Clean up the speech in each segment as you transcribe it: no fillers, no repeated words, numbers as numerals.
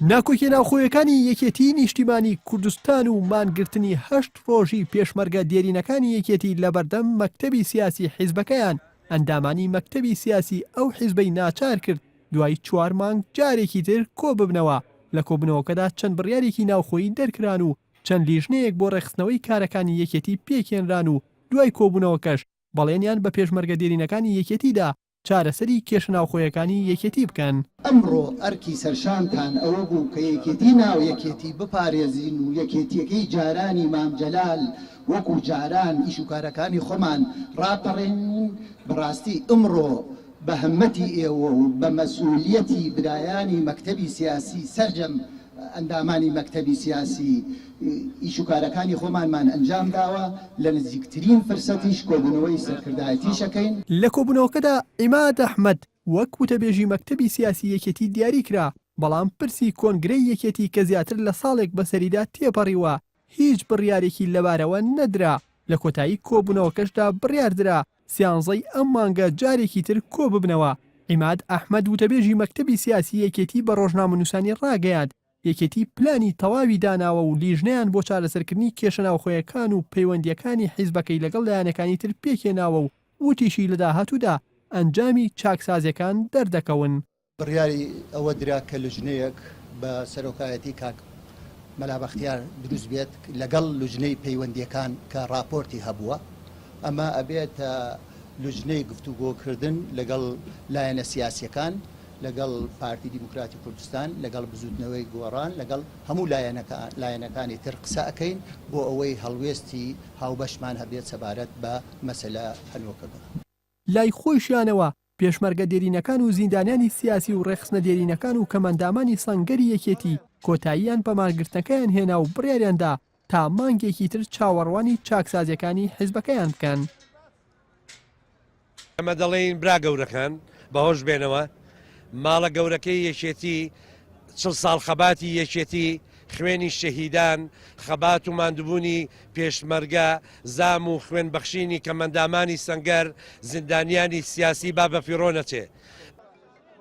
ناکۆکی ناوخۆیەکانی یەکێتی نیشتیمانی کوردستان و مانگرتنی 8 ڕۆژی پێشمەرگە دێرینەکانی یەکێتی لەبەردەم مەکتەبی سیاسی حیزبەکەیان ئەندامانی مەکتەبی سیاسی ئەو حیزبەی ناچار کرد دوای 4 مانگ جارێکی تر کۆ ببنەوە. لە کۆبنەوەکەدا چەند بڕیارێکی ناوخۆیی دەرکران و چەند لیژنەیەک بۆ ڕێخستنەوەی کارەکانی یەکێتی پێکێنران و دوای کۆبوونەوەکەش بەڵێنیان بە پێشمەرگە دێرینەکانی یەکێتیدا چارەسەری کێشە ناوخۆیەکانی یەکێتی بکەن. ئەمڕۆ ئەرکی سەرشانتان ئەوە بوو کە یەکێتی ناو یەکێتی بپارێزین و یەکێتیەکەی جارانی مامجەلال وەکو جاران ئیش و کارەکانی خۆمان ڕاپەڕێن. بەڕاستی ئەمڕۆ بە هەمەتی ئێوە و بە مەسئولیەتی برایانی مەکتەبی سیاسی سەرجەم ئەندامانی مەکتەبی سیاسی ئیش و کارەکانی خۆمانمان ئەنجام داوە لە نزیکترین فرسەتیش کۆبوونەوەی سەرکردایەتیشەکەین. لە کۆبوونەوەکەدا عیماد ئەحمەد وەک وتەبێژی مەکتەبی سیاسی یەکێتی دیاری کرا بەڵام پرسی کۆنگرەی یەکێتی کە زیاتر لە ساڵێک بەسەریدا تێپەڕیوە هیچ بڕیارێکی لەبارەوە نەدرا. لە کۆتایی کۆبوونەوەکەشدا بڕیاردرا سیانزەی ئەم مانگە جارێکی تر کۆ ببنەوە. عیماد ئەحمەد وتەبێژی مەکتەبی سیاسی یەکێتی بە ڕۆژنامەنووسانی ڕاگەیاند یەکێتی پلانی تەواوی داناوە و لیژنەیان بۆ چارەسەرکردنی کێشە ناوخۆیەکان و پەیوەندیەکانی حیزبەکەی لەگەڵ لایەنەکانی تر پێکێناوە و وتیشی لە داهاتوودا ئەنجامی چاکسازیەکان دەردەکەون. بڕیاری ئەوە درا کە لژنەیەک بە سەرۆکایەتی کاک مەلا بەختیار دروست بێت لەگەڵ لژنەی پەیوەندیەکان کە راپۆرتی هەبووە. ئەمە ئەبێت لژنەی گفتوگۆکردن لەگەڵ لایەنە سیاسیەکان لەگەڵ پارتی دیموکراتی کوردستان لەگەڵ بزودنەوەی گۆڕان لەگەڵ هەموو لایەنەکانی تر قسە ئەەکەین بۆ ئەوەی هەڵوێستی هاوبەشمان هەبێت سەبارەت بە مەسەلە هەلوەکەدا. لای خۆشیانەوە پێشمەرگە دێرینەکان و زیندانیانی سیاسی و ڕێخستنە دێرینەکان و کەمەندامانی سەنگەری یەکێتی کۆتاییان بە مانگرتنەکەیان هێنا و بڕیاریاندا تا مانگێکی تر چاوەڕوانی چاکسازیەکانی حیزبەکەیان بکەن. ئەمە دەڵێن برا گەورەکان بەهۆش بێنەوە ماڵە گەورەکەی یەکێتی 40 ساڵ خەباتی یەکێتی خوێنی شەهیدان خەبات و ماندووبوونی پێشمەرگە زام و خوێن بەخشینی کەمەندامانی سەنگەر زیندانیانی سیاسی با بە پیرۆ نەچێ.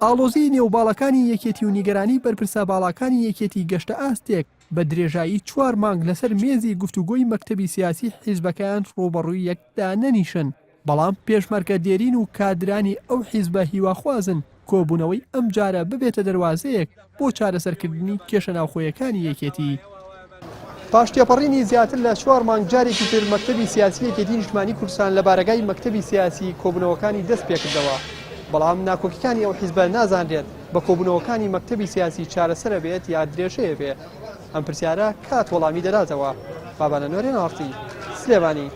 ئاڵۆزی نێوباڵەکانی یەکێتی و نیگەرانی بەرپرسە باڵەکانی یەکێتی گەشتە ئاستێک بە درێژایی 4 مانگ لەسەر مێزی گفتوگۆی مەکتەبی سیاسی حیزبەکەیان ڕوبەڕووی یەکدا نەنیشن. بەڵام پێشمەرگە دێرین و کادرانی ئەو حیزبە هیواخوازن کۆبوونەوەی ئەم جارە ببێتە دەواازەیەک بۆ چارەسەرکردنی کێشە ناوخۆیەکانی یەکێتی. پاش تێپەڕینی زیاتر لە 4 مانگ جارێکی تر مەکتەبی سیاسی یەکێتی نیشتیمانی کوردستان لە بارگای مەکتەبی سیاسی کۆبوونەوەکانی دەست پێکردەوە. بەڵام ناکۆکیەکانی ئەو حیزبە نازانرێت بە کۆبوونەوەکانی مەکتەبی سیاسی چارەسەرە بێت یا درێژەیە بێ. ئەم پرسیارە کات وەڵامی دەداتەوە. بابانە نوێرێن ئاڕتی سلێمانی.